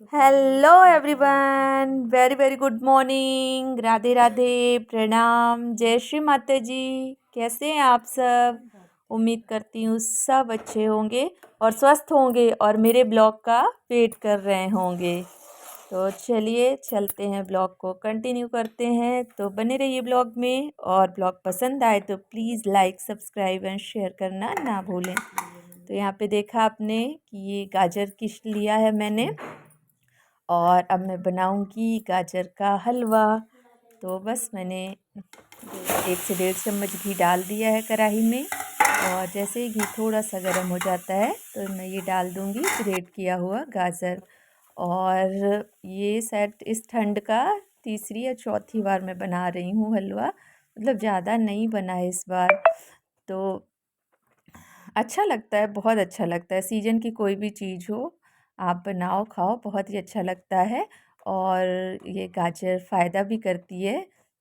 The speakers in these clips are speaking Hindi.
Hello everyone, very very good morning. Radhe Radhe, प्रणाम, जय श्री माता जी। कैसे हैं आप सब? उम्मीद करती हूँ सब अच्छे होंगे और स्वस्थ होंगे और मेरे ब्लॉग का वेट कर रहे होंगे। तो चलिए चलते हैं, ब्लॉग को कंटिन्यू करते हैं। तो बने रहिए ब्लॉग में, और ब्लॉग पसंद आए तो please like, subscribe and share करना ना भूलें। तो यहाँ पे देखा आपने कि ये गाजर किश लिया है मैंने, और अब मैं बनाऊंगी गाजर का हलवा। तो बस मैंने 1 से 1.5 चम्मच घी डाल दिया है कढ़ाई में, और जैसे ही घी थोड़ा सा गर्म हो जाता है तो मैं ये डाल दूंगी ग्रेट किया हुआ गाजर। और ये शायद इस ठंड का तीसरी या चौथी बार मैं बना रही हूँ हलवा, मतलब ज़्यादा नहीं बना है इस बार। तो अच्छा लगता है, बहुत अच्छा लगता है। सीजन की कोई भी चीज़ हो, आप बनाओ खाओ, बहुत ही अच्छा लगता है। और ये गाजर फ़ायदा भी करती है,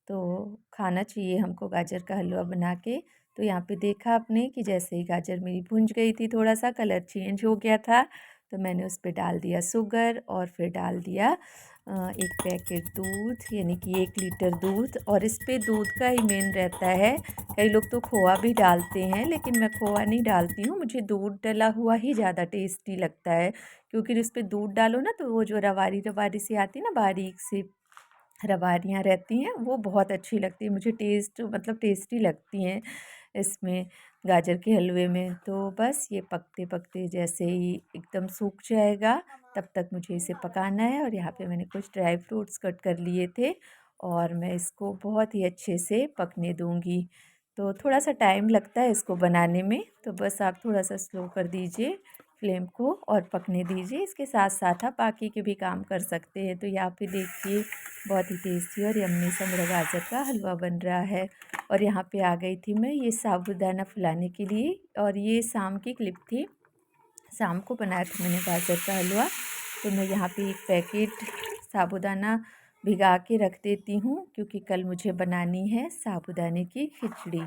तो खाना चाहिए हमको गाजर का हलवा बना के। तो यहाँ पे देखा आपने कि जैसे ही गाजर मेरी भुंज गई थी, थोड़ा सा कलर चेंज हो गया था, तो मैंने उस पर डाल दिया शुगर, और फिर डाल दिया 1 पैकेट दूध, यानी कि 1 लीटर दूध। और इस पे दूध का ही मेन रहता है। कई लोग तो खोआ भी डालते हैं, लेकिन मैं खोआ नहीं डालती हूँ, मुझे दूध डला हुआ ही ज़्यादा टेस्टी लगता है। क्योंकि उस पर दूध डालो ना, तो वो जो रवारी रवारी सी आती है ना, बारीक सी रवारियाँ रहती हैं, वो बहुत अच्छी लगती है मुझे। टेस्ट मतलब टेस्टी लगती हैं इसमें, गाजर के हलवे में। तो बस ये पकते पकते जैसे ही एकदम सूख जाएगा, तब तक मुझे इसे पकाना है। और यहाँ पे मैंने कुछ ड्राई फ्रूट्स कट कर लिए थे, और मैं इसको बहुत ही अच्छे से पकने दूँगी। तो थोड़ा सा टाइम लगता है इसको बनाने में, तो बस आप थोड़ा सा स्लो कर दीजिए फ्लेम को और पकने दीजिए। इसके साथ साथ आप बाकी के भी काम कर सकते हैं। तो यहाँ पे देखिए बहुत ही टेस्टी और यम्मी सा मेरा गाजर का हलवा बन रहा है। और यहाँ पे आ गई थी मैं ये साबूदाना फुलाने के लिए, और ये शाम की क्लिप थी। शाम को बनाया था मैंने गाजर का हलवा। तो मैं यहाँ पे 1 पैकेट साबूदाना भिगा के रख देती हूँ, क्योंकि कल मुझे बनानी है साबूदाने की खिचड़ी।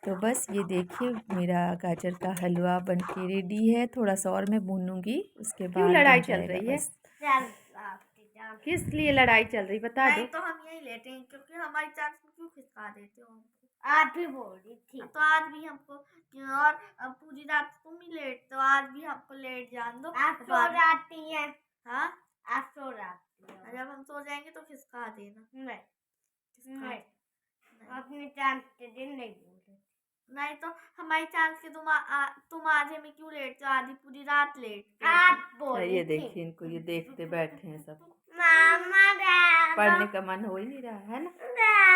तो बस ये देखिए मेरा गाजर का हलवा बन के रेडी है। थोड़ा सा और मैं भूनूंगी, उसके क्यों बाद लड़ाई बन चल जाएगा रही है? बस। किस लिए लड़ाई चल रही बता दो। नहीं तो हम यही लेते हैं, क्योंकि हमारी चाट में क्यों खिसका देते हो हमको? आज भी बोल रही थी तो आज भी हमको, और पूरी रात तुम ही लेट, तो आज भी हमको लेट जान दो। आप सो जाती हैं? हाँ, आप सो जाती हैं। जब हम सो जाएंगे तो खिसका देना। नहीं, अपने चांस के दिन नहीं बोले। नहीं तो हमारी चांस के तुम आज हमें क्यों लेट हो? आधी पूरी रात लेट आप बोली ये थी। देखिए इनको, ये देखते बैठे हैं सब। मामा पढ़ने का मन हो ही नहीं रहा है ना।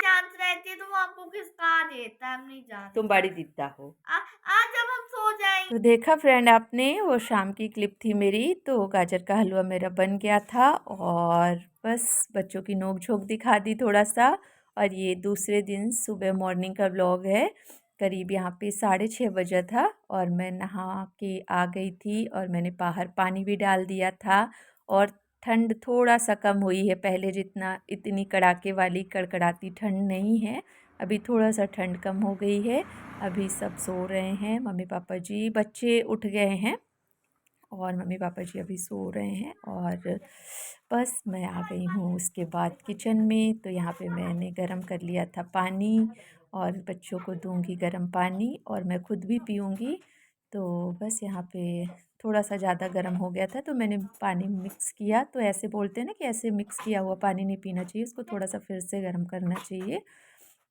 चांस रहती है तो वो आपको खिसका देता है, हम नहीं जानते। तुम बड़ी दिखता हो। आज जब हम सो जाएंगे। तो देखा फ्रेंड आपने, वो शाम की क्लिप थी मेरी। तो गाजर का हलवा मेरा बन गया था, और बस बच्चों की नोक झोंक दिखा दी थोड़ा सा। और ये दूसरे दिन सुबह मॉर्निंग का व्लॉग है। करीब यहाँ पे 6:30 बजा था, और मैं नहा के आ गई थी, और मैंने बाहर पानी भी डाल दिया था। और ठंड थोड़ा सा कम हुई है, पहले जितना इतनी कड़ाके वाली कड़कड़ाती ठंड नहीं है। अभी थोड़ा सा ठंड कम हो गई है। अभी सब सो रहे हैं, मम्मी पापा जी, बच्चे उठ गए हैं, और मम्मी पापा जी अभी सो रहे हैं। और बस मैं आ गई हूँ उसके बाद किचन में। तो यहाँ पे मैंने गरम कर लिया था पानी, और बच्चों को दूंगी गरम पानी, और मैं खुद भी पीऊँगी। तो बस यहाँ पे थोड़ा सा ज़्यादा गर्म हो गया था, तो मैंने पानी मिक्स किया। तो ऐसे बोलते हैं ना कि ऐसे मिक्स किया हुआ पानी नहीं पीना चाहिए, उसको थोड़ा सा फिर से गर्म करना चाहिए।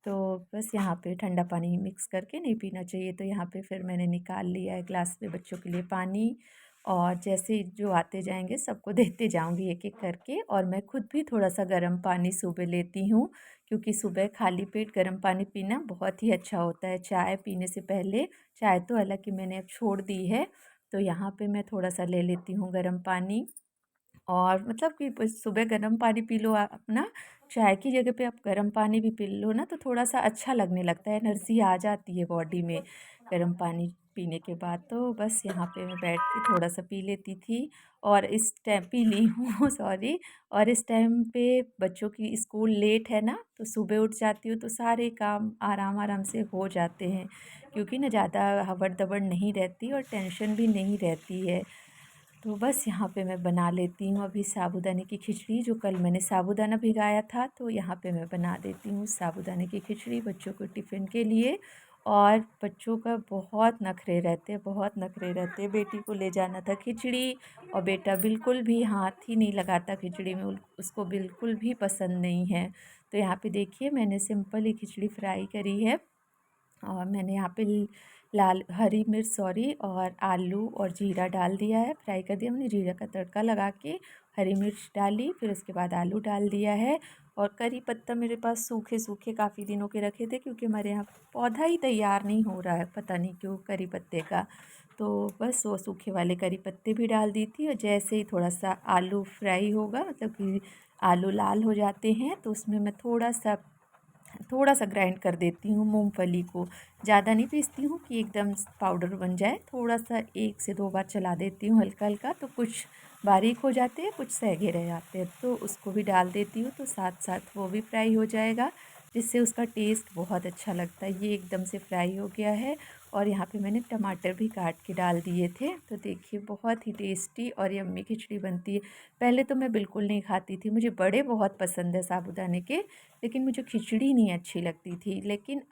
तो बस यहाँ पे ठंडा पानी मिक्स करके नहीं पीना चाहिए। तो यहाँ पे फिर मैंने निकाल लिया है ग्लास में बच्चों के लिए पानी, और जैसे जो आते जाएंगे सबको देते जाऊंगी एक एक करके। और मैं खुद भी थोड़ा सा गर्म पानी सुबह लेती हूँ, क्योंकि सुबह खाली पेट गर्म पानी पीना बहुत ही अच्छा होता है चाय पीने से पहले। चाय तो हालांकि मैंने अब छोड़ दी है। तो यहाँ पे मैं थोड़ा सा ले लेती हूँ गर्म पानी। और मतलब कि सुबह गर्म पानी पी लो आप ना, चाय की जगह पे आप गर्म पानी भी पी लो ना, तो थोड़ा सा अच्छा लगने लगता है, एनर्जी आ जाती है बॉडी में गर्म पानी पीने के बाद। तो बस यहाँ पे मैं बैठ के थोड़ा सा पी लेती थी, और इस टाइम पी ली हूँ सॉरी। और इस टाइम पे बच्चों की स्कूल लेट है ना, तो सुबह उठ जाती हूँ, तो सारे काम आराम आराम से हो जाते हैं, क्योंकि ना ज़्यादा हबड़ दबड़ नहीं रहती और टेंशन भी नहीं रहती है। तो बस यहाँ पे मैं बना लेती हूँ अभी साबूदाने की खिचड़ी। जो कल मैंने साबूदाना भिगाया था, तो यहाँ पे मैं बना देती हूँ साबूदाने की खिचड़ी बच्चों को टिफ़िन के लिए। और बच्चों का बहुत नखरे रहते हैं, बहुत नखरे रहते हैं। बेटी को ले जाना था खिचड़ी, और बेटा बिल्कुल भी हाथ ही नहीं लगाता खिचड़ी में, उसको बिल्कुल भी पसंद नहीं है। तो यहाँ पे देखिए मैंने सिंपल ही खिचड़ी फ्राई करी है, और मैंने यहाँ पे लाल हरी मिर्च सॉरी और आलू और जीरा डाल दिया है, फ्राई कर दिया मैंने। जीरा का तड़का लगा के हरी मिर्च डाली, फिर उसके बाद आलू डाल दिया है। और करी पत्ता मेरे पास सूखे सूखे काफ़ी दिनों के रखे थे, क्योंकि हमारे यहाँ पौधा ही तैयार नहीं हो रहा है, पता नहीं क्यों, करी पत्ते का। तो बस वो सूखे वाले करी पत्ते भी डाल दी थी। और जैसे ही थोड़ा सा आलू फ्राई होगा, मतलब कि आलू लाल हो जाते हैं, तो उसमें मैं थोड़ा सा ग्राइंड कर देती हूँ मूंगफली को। ज़्यादा नहीं पीसती हूँ कि एकदम पाउडर बन जाए, थोड़ा सा 1 से 2 बार चला देती हूँ हल्का हल्का, तो कुछ बारीक हो जाते हैं, कुछ सैगे रह जाते हैं, तो उसको भी डाल देती हूँ। तो साथ साथ वो भी फ्राई हो जाएगा, जिससे उसका टेस्ट बहुत अच्छा लगता है। ये एकदम से फ्राई हो गया है। और यहाँ पे मैंने टमाटर भी काट के डाल दिए थे। तो देखिए बहुत ही टेस्टी और यम्मी खिचड़ी बनती है। पहले तो मैं बिल्कुल नहीं खाती थी, मुझे बड़े बहुत पसंद है साबूदाने के, लेकिन मुझे खिचड़ी नहीं अच्छी लगती थी। लेकिन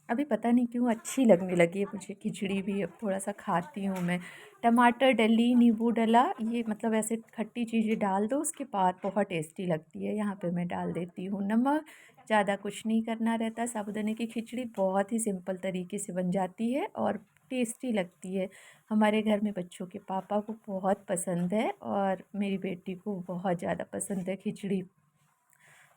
अभी पता नहीं क्यों अच्छी लगने लगी है मुझे खिचड़ी भी। अब थोड़ा सा खाती हूँ मैं। टमाटर डली, नींबू डला, ये मतलब ऐसे खट्टी चीज़ें डाल दो, उसके बाद बहुत टेस्टी लगती है। यहाँ पे मैं डाल देती हूँ नमक। ज़्यादा कुछ नहीं करना रहता। साबूदाने की खिचड़ी बहुत ही सिंपल तरीके से बन जाती है और टेस्टी लगती है। हमारे घर में बच्चों के पापा को बहुत पसंद है, और मेरी बेटी को बहुत ज़्यादा पसंद है खिचड़ी।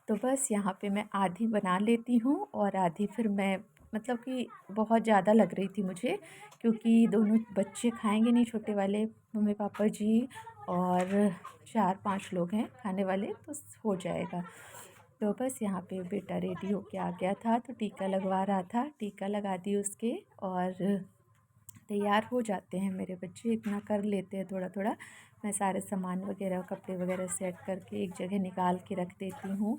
तो बस यहाँ पे मैं आधी बना लेती हूँ, और आधी फिर मैं, मतलब कि बहुत ज़्यादा लग रही थी मुझे, क्योंकि दोनों बच्चे खाएंगे नहीं, छोटे वाले, मम्मी पापा जी और 4-5 लोग हैं खाने वाले, तो हो जाएगा। तो बस यहाँ पे बेटा रेडी होके आ गया था, तो टीका लगवा रहा था, टीका लगा दी उसके, और तैयार हो जाते हैं मेरे बच्चे, इतना कर लेते हैं थोड़ा थोड़ा। मैं सारे सामान वगैरह, कपड़े वगैरह सेट करके एक जगह निकाल के रख देती हूँ,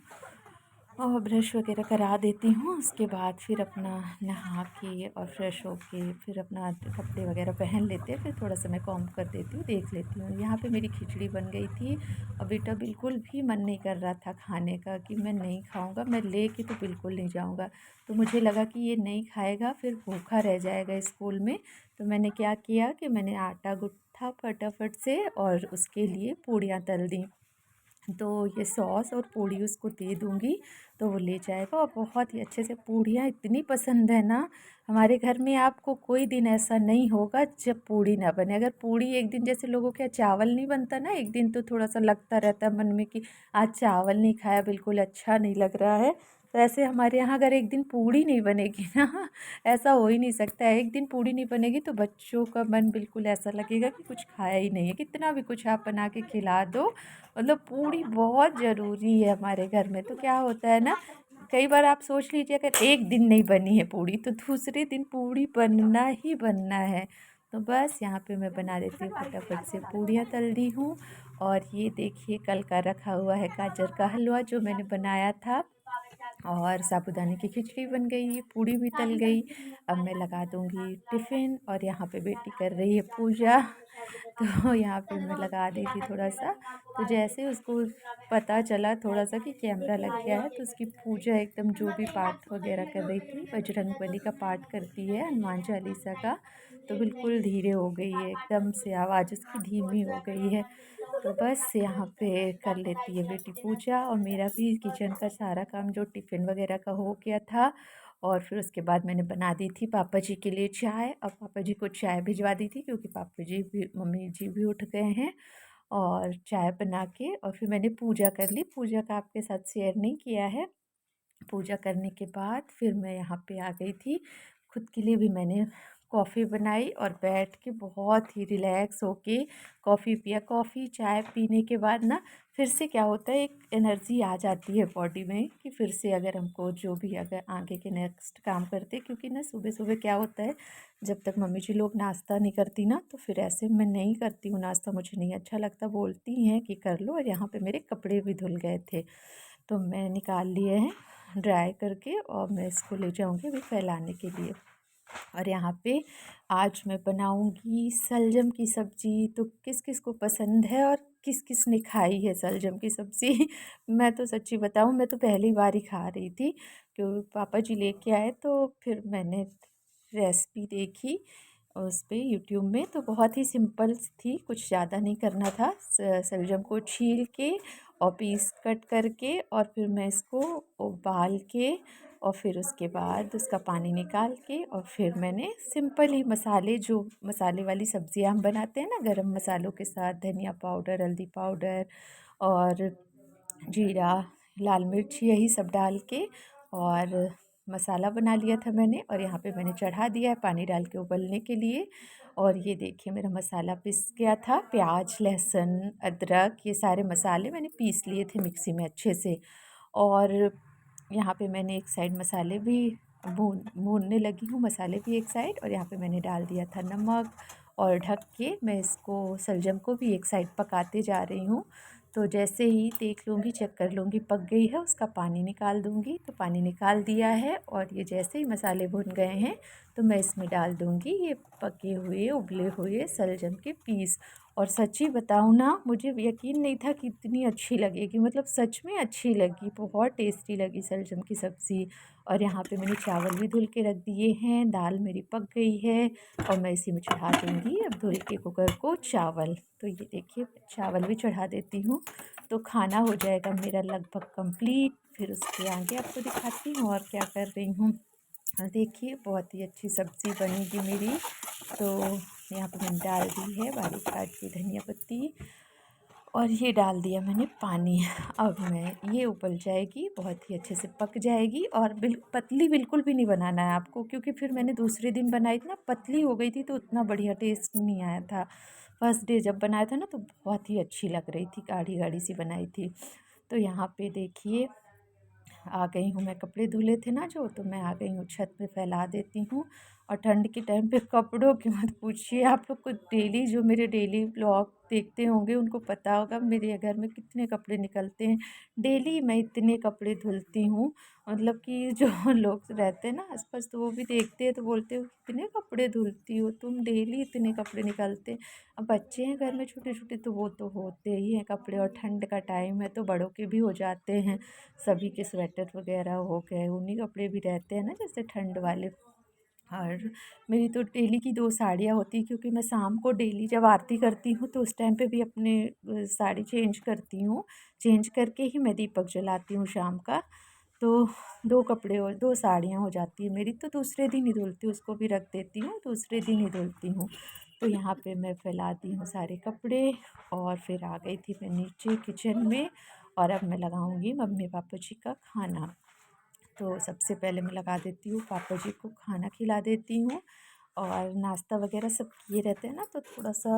और ब्रश वगैरह करा देती हूँ। उसके बाद फिर अपना नहा के और फ्रेश होके फिर अपना कपड़े वगैरह पहन लेते हैं, फिर थोड़ा सा मैं कॉम्ब कर देती हूँ, देख लेती हूँ। यहाँ पे मेरी खिचड़ी बन गई थी, और बेटा बिल्कुल भी मन नहीं कर रहा था खाने का, कि मैं नहीं खाऊँगा, मैं ले के तो बिल्कुल नहीं जाऊँगा। तो मुझे लगा कि ये नहीं खाएगा, फिर भूखा रह जाएगा स्कूल में। तो मैंने क्या किया कि मैंने आटा गूँथा फटाफट से, और उसके लिए पूड़ियाँ तल दी। तो ये सॉस और पूड़ी उसको दे दूँगी, तो वो ले जाएगा, और बहुत ही अच्छे से पूड़ियाँ इतनी पसंद है ना। हमारे घर में आपको कोई दिन ऐसा नहीं होगा जब पूड़ी ना बने। अगर पूड़ी एक दिन, जैसे लोगों के यहाँ चावल नहीं बनता ना एक दिन, तो थोड़ा सा लगता रहता है मन में कि आज चावल नहीं खाया, बिल्कुल अच्छा नहीं लग रहा है। तो ऐसे हमारे यहाँ अगर एक दिन पूड़ी नहीं बनेगी ना, ऐसा हो ही नहीं सकता है। एक दिन पूड़ी नहीं बनेगी तो बच्चों का मन बिल्कुल ऐसा लगेगा कि कुछ खाया ही नहीं है, कितना भी कुछ आप बना के खिला दो। मतलब पूड़ी बहुत ज़रूरी है हमारे घर में। तो क्या होता है ना, कई बार आप सोच लीजिए अगर एक दिन नहीं बनी है पूड़ी, तो दूसरे दिन पूड़ी बनना ही बनना है। तो बस यहाँ पे मैं बना देती हूँ, फटाफट से पूड़ियाँ तल दी हूँ। और ये देखिए कल का रखा हुआ है गाजर का हलवा जो मैंने बनाया था, और साबूदाने की खिचड़ी बन गई, ये पूड़ी भी तल गई। अब मैं लगा दूँगी टिफ़िन, और यहाँ पे बेटी कर रही है पूजा। तो यहाँ पे मैं लगा दी थी थोड़ा-सा। तो जैसे उसको पता चला थोड़ा-सा कि कैमरा लग गया है, तो उसकी पूजा एकदम, जो भी पाठ वगैरह कर रही थी, बजरंगबली का पाठ करती है, हनुमान चालीसा का, तो बिल्कुल धीरे हो गई है, एकदम से आवाज़ उसकी धीमी हो गई है। तो बस यहाँ पे कर लेती है बेटी पूजा, और मेरा भी किचन का सारा काम जो टिफ़िन वगैरह का हो गया था। और फिर उसके बाद मैंने बना दी थी पापा जी के लिए चाय, और पापा जी को चाय भिजवा दी थी, क्योंकि पापा जी भी, मम्मी जी भी उठ गए हैं। और चाय बना के, और फिर मैंने पूजा कर ली। पूजा का आपके साथ शेयर नहीं किया है। पूजा करने के बाद फिर मैं यहाँ पे आ गई थी। खुद के लिए भी मैंने कॉफ़ी बनाई, और बैठ के बहुत ही रिलैक्स होके कॉफ़ी पिया। कॉफ़ी चाय पीने के बाद ना, फिर से क्या होता है, एक एनर्जी आ जाती है बॉडी में, कि फिर से अगर हमको जो भी अगर आगे के नेक्स्ट काम करते, क्योंकि ना सुबह सुबह क्या होता है, जब तक मम्मी जी लोग नाश्ता नहीं करती ना, तो फिर ऐसे मैं नहीं करती हूँ नाश्ता, मुझे नहीं अच्छा लगता, बोलती हैं कि कर लो। और यहाँ पे मेरे कपड़े भी धुल गए थे, तो मैं निकाल लिए हैं ड्राई करके, और मैं इसको ले जाऊंगी अभी फैलाने के लिए। और यहाँ पे आज मैं बनाऊँगी शलजम की सब्ज़ी। तो किस किस को पसंद है और किस किस ने खाई है शलजम की सब्ज़ी मैं तो सच्ची बताऊँ, मैं तो पहली बार ही खा रही थी, क्योंकि पापा जी लेके आए तो फिर मैंने रेसिपी देखी उस पे यूट्यूब में। तो बहुत ही सिंपल थी, कुछ ज़्यादा नहीं करना था। शलजम को छील के और पीस कट करके और फिर मैं इसको उबाल के और फिर उसके बाद उसका पानी निकाल के और फिर मैंने सिंपल ही मसाले, जो मसाले वाली सब्ज़ियाँ हम बनाते हैं ना गरम मसालों के साथ, धनिया पाउडर, हल्दी पाउडर और जीरा, लाल मिर्च, यही सब डाल के और मसाला बना लिया था मैंने। और यहाँ पे मैंने चढ़ा दिया है पानी डाल के उबलने के लिए। और ये देखिए मेरा मसाला पिस गया था। प्याज, लहसुन, अदरक, ये सारे मसाले मैंने पीस लिए थे मिक्सी में अच्छे से। और यहाँ पे मैंने एक साइड मसाले भी भूनने लगी हूँ, मसाले भी एक साइड। और यहाँ पे मैंने डाल दिया था नमक और ढक के मैं इसको शलजम को भी एक साइड पकाते जा रही हूँ। तो जैसे ही देख लूँगी, चेक कर लूँगी पक गई है, उसका पानी निकाल दूँगी। तो पानी निकाल दिया है और ये जैसे ही मसाले भुन गए हैं तो मैं इसमें डाल दूँगी ये पके हुए उबले हुए शलजम के पीस। और सच्ची बताऊँ ना, मुझे यकीन नहीं था कि इतनी अच्छी लगेगी, मतलब सच में अच्छी लगी, बहुत टेस्टी लगी शलजम की सब्ज़ी। और यहाँ पे मैंने चावल भी धुल के रख दिए हैं, दाल मेरी पक गई है और मैं इसी में चढ़ा दूँगी अब धुल के कुकर को चावल। तो ये देखिए चावल भी चढ़ा देती हूँ, तो खाना हो जाएगा मेरा लगभग कंप्लीट। फिर उसके आगे आपको दिखाती हूँ और क्या कर रही हूँ। देखिए बहुत ही अच्छी सब्ज़ी बनेगी मेरी। तो यहाँ पे मैंने डाल दी है बारीक काट के धनिया पत्ती और ये डाल दिया मैंने पानी। अब मैं ये उबल जाएगी, बहुत ही अच्छे से पक जाएगी। और पतली बिल्कुल भी नहीं बनाना है आपको, क्योंकि फिर मैंने दूसरे दिन बनाई थी ना, पतली हो गई थी तो उतना बढ़िया टेस्ट नहीं आया था। फर्स्ट डे जब बनाया था ना तो बहुत ही अच्छी लग रही थी, गाढ़ी गाढ़ी सी बनाई थी। तो यहाँ पे देखिए आ गई हूँ मैं, कपड़े धुले थे ना जो, तो मैं आ गई हूँ छत पे फैला देती हूँ। और ठंड के टाइम पे कपड़ों की मत पूछिए, आप लोग को डेली जो मेरे डेली व्लॉग देखते होंगे उनको पता होगा मेरे घर में कितने कपड़े निकलते हैं। डेली मैं इतने कपड़े धुलती हूँ, मतलब कि जो लोग रहते हैं ना आसपास तो वो भी देखते हैं तो बोलते हो कितने कपड़े धुलती हो तुम, डेली इतने कपड़े निकलते हैं। अब बच्चे हैं घर में छोटे छोटे तो वो तो होते ही हैं कपड़े, और ठंड का टाइम है तो बड़ों के भी हो जाते हैं। सभी के स्वेटर वगैरह हो गए, ऊनी कपड़े भी रहते हैं ना जैसे ठंड वाले। और मेरी तो डेली की 2 साड़ियाँ होती हैं, क्योंकि मैं शाम को डेली जब आरती करती हूँ तो उस टाइम पे भी अपने साड़ी चेंज करती हूँ। चेंज करके ही मैं दीपक जलाती हूँ शाम का। तो 2 कपड़े और 2 साड़ियाँ हो जाती हैं मेरी, तो दूसरे दिन ही धुलती हूँ, उसको भी रख देती हूँ, दूसरे दिन ही धुलती हूँ। तो यहाँ पे मैं फैलाती हूँ सारे कपड़े और फिर आ गई थी मैं नीचे किचन में। और अब मैं लगाऊंगी मम्मी पापा जी का खाना। तो सबसे पहले मैं लगा देती हूँ पापा जी को खाना खिला देती हूँ। और नाश्ता वगैरह सब किए रहते हैं ना, तो थोड़ा सा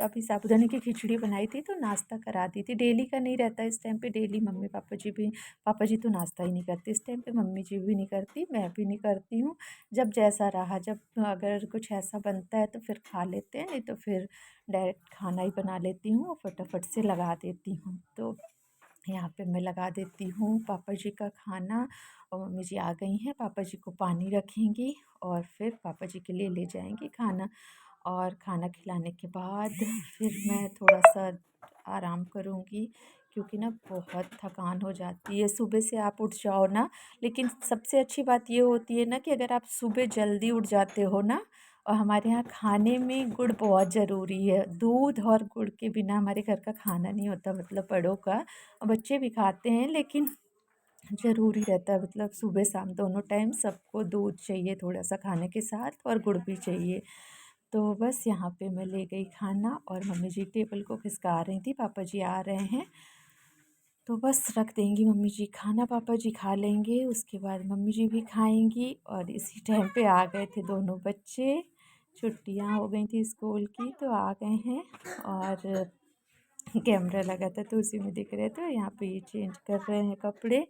अभी साबूदाने की खिचड़ी बनाई थी तो नाश्ता करा दी थी। डेली का नहीं रहता इस टाइम पे, डेली मम्मी पापा जी भी, पापा जी तो नाश्ता ही नहीं करते इस टाइम पे, मम्मी जी भी नहीं करती, मैं भी नहीं करती हूँ। जब जैसा रहा, जब अगर कुछ ऐसा बनता है तो फिर खा लेते हैं, नहीं तो फिर डायरेक्ट खाना ही बना लेती हूँ और फटाफट से लगा देती हूँ। तो यहाँ पे मैं लगा देती हूँ पापा जी का खाना। और मम्मी जी आ गई हैं, पापा जी को पानी रखेंगी और फिर पापा जी के लिए ले जाएंगी खाना। और खाना खिलाने के बाद फिर मैं थोड़ा सा आराम करूँगी, क्योंकि ना बहुत थकान हो जाती है सुबह से आप उठ जाओ ना। लेकिन सबसे अच्छी बात ये होती है ना कि अगर आप सुबह जल्दी उठ जाते हो ना, और हमारे यहाँ खाने में गुड़ बहुत ज़रूरी है, दूध और गुड़ के बिना हमारे घर का खाना नहीं होता, मतलब बड़ों का। और बच्चे भी खाते हैं लेकिन ज़रूरी रहता है, मतलब सुबह शाम दोनों टाइम सबको दूध चाहिए थोड़ा सा खाने के साथ, और गुड़ भी चाहिए। तो बस यहाँ पे मैं ले गई खाना और मम्मी जी टेबल को खिसका रही थी, पापा जी आ रहे हैं तो बस रख देंगी मम्मी जी खाना, पापा जी खा लेंगे, उसके बाद मम्मी जी भी खाएंगी। और इसी टाइम पे आ गए थे दोनों बच्चे, छुट्टियां हो गई थी स्कूल की तो आ गए हैं। और कैमरा लगा था तो उसी में दिख रहे थे। यहाँ पे ये चेंज कर रहे हैं कपड़े,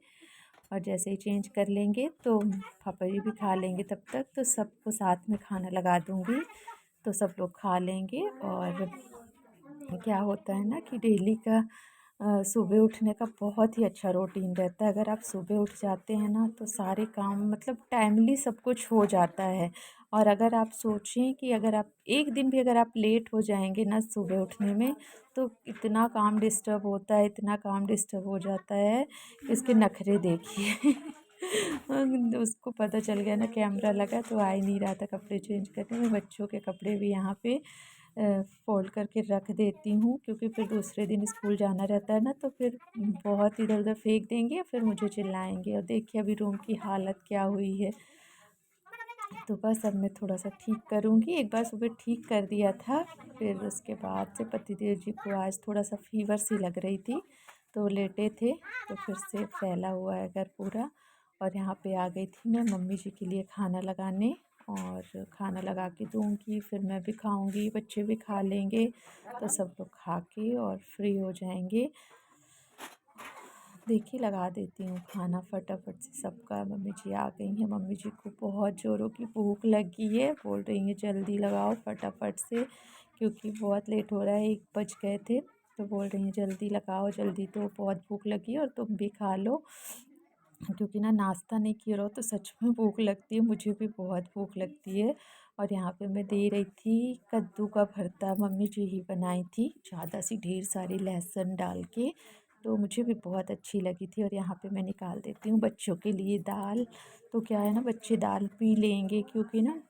और जैसे ही चेंज कर लेंगे तो पापा जी भी खा लेंगे तब तक, तो सबको साथ में खाना लगा दूँगी तो सब लोग खा लेंगे। और क्या होता है ना कि डेली का सुबह उठने का बहुत ही अच्छा रूटीन रहता है। अगर आप सुबह उठ जाते हैं ना तो सारे काम मतलब टाइमली सब कुछ हो जाता है। और अगर आप सोचें कि अगर आप एक दिन भी अगर आप लेट हो जाएंगे ना सुबह उठने में, तो इतना काम डिस्टर्ब होता है, इतना काम डिस्टर्ब हो जाता है। इसके नखरे देखिए। उसको पता चल गया ना कैमरा लगा, तो आ ही नहीं रहा था कपड़े चेंज करने में। बच्चों के कपड़े भी यहाँ पे फ़ोल्ड करके रख देती हूँ, क्योंकि फिर दूसरे दिन स्कूल जाना रहता है ना, तो फिर बहुत इधर उधर फेंक देंगे, फिर मुझे चिल्लाएंगे। और देखिए अभी रूम की हालत क्या हुई है। तो बस अब मैं थोड़ा सा ठीक करूँगी। एक बार सुबह ठीक कर दिया था, फिर उसके बाद से पतिदेव जी को आज थोड़ा सा फीवर सी लग रही थी, तो लेटे थे, तो फिर से फैला हुआ है घर पूरा। और यहाँ पे आ गई थी मैं मम्मी जी के लिए खाना लगाने, और खाना लगा के दूँगी, फिर मैं भी खाऊँगी, बच्चे भी खा लेंगे, तो सब लोग खा के और फ्री हो जाएंगे। देखिए लगा देती हूँ खाना फटाफट से सबका। मम्मी जी आ गई हैं, मम्मी जी को बहुत ज़ोरों की भूख लगी है, बोल रही हैं जल्दी लगाओ फटाफट से, क्योंकि बहुत लेट हो रहा है, 1 बज गए थे। तो बोल रही हैं जल्दी लगाओ जल्दी, तो बहुत भूख लगी है और तुम भी खा लो, क्योंकि ना नाश्ता नहीं किया रहो तो सच में भूख लगती है, मुझे भी बहुत भूख लगती है। और यहाँ पे मैं दे रही थी कद्दू का भरता, मम्मी जी ही बनाई थी, ज़्यादा सी ढेर सारी लहसुन डाल के, तो मुझे भी बहुत अच्छी लगी थी। और यहाँ पे मैं निकाल देती हूँ बच्चों के लिए दाल। तो क्या है ना, बच्चे दाल पी लेंगे, क्योंकि ना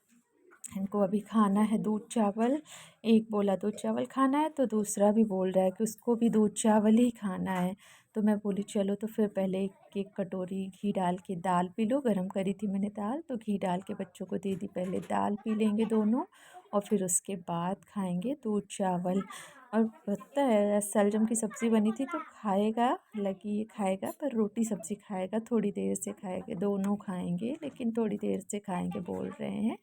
इनको अभी खाना है दूध चावल। एक बोला दूध चावल खाना है, तो दूसरा भी बोल रहा है कि उसको भी दूध चावल ही खाना है। तो मैं बोली चलो, तो फिर पहले एक कटोरी घी डाल के दाल पी लो, गरम करी थी मैंने दाल, तो घी डाल के बच्चों को दे दी। पहले दाल पी लेंगे दोनों, और फिर उसके बाद खाएंगे दूध चावल। और पता है शलजम की सब्ज़ी बनी थी, तो खाएगा, लगी ये खाएगा, पर रोटी सब्ज़ी खाएगा, थोड़ी देर से खाएंगे, दोनों खाएंगे, लेकिन थोड़ी देर से खाएंगे बोल रहे हैं।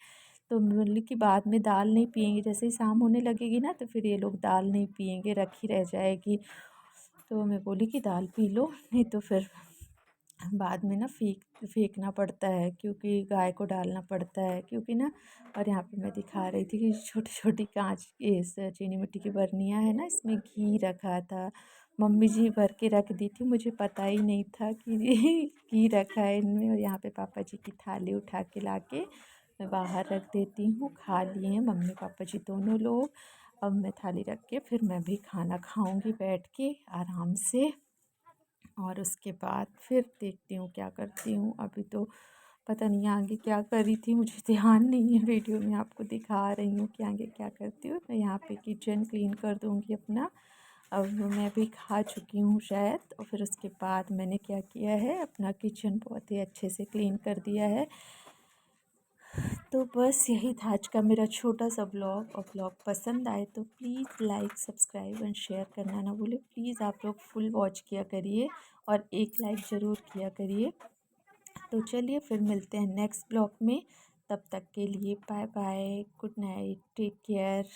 तो बोली कि बाद में दाल नहीं पिएंगे, जैसे ही शाम होने लगेगी ना, तो फिर ये लोग दाल नहीं पिएंगे, रखी रह जाएगी। तो मैं बोली कि दाल पी लो, नहीं तो फिर बाद में ना फेंकना पड़ता है, क्योंकि गाय को डालना पड़ता है, क्योंकि ना। और यहाँ पे मैं दिखा रही थी कि छोटी छोटी कांच इस चीनी मिट्टी की बर्नियाँ है ना, इसमें घी रखा था, मम्मी जी भर के रख दी थी, मुझे पता ही नहीं था कि घी रखा है इनमें। और यहाँ पे पापा जी की थाली उठा के ला के मैं बाहर रख देती हूँ। खा लिए हैं मम्मी पापा जी दोनों लोग। अब मैं थाली रख के फिर मैं भी खाना खाऊंगी बैठ के आराम से, और उसके बाद फिर देखती हूँ क्या करती हूँ। अभी तो पता नहीं आगे क्या कर रही थी, मुझे ध्यान नहीं है, वीडियो में आपको दिखा रही हूँ कि आगे क्या करती हूँ। मैं यहाँ पे किचन क्लीन कर दूँगी अपना। अब मैं भी खा चुकी हूँ शायद, और फिर उसके बाद मैंने क्या किया है, अपना किचन बहुत ही अच्छे से क्लीन कर दिया है। तो बस यही था आज का मेरा छोटा सा ब्लॉग। और ब्लॉग पसंद आए तो please like subscribe and share करना ना भूलें। प्लीज़ आप लोग फुल वॉच किया करिए, और एक लाइक ज़रूर किया करिए। तो चलिए फिर मिलते हैं नेक्स्ट ब्लॉग में, तब तक के लिए bye bye, good night, take care.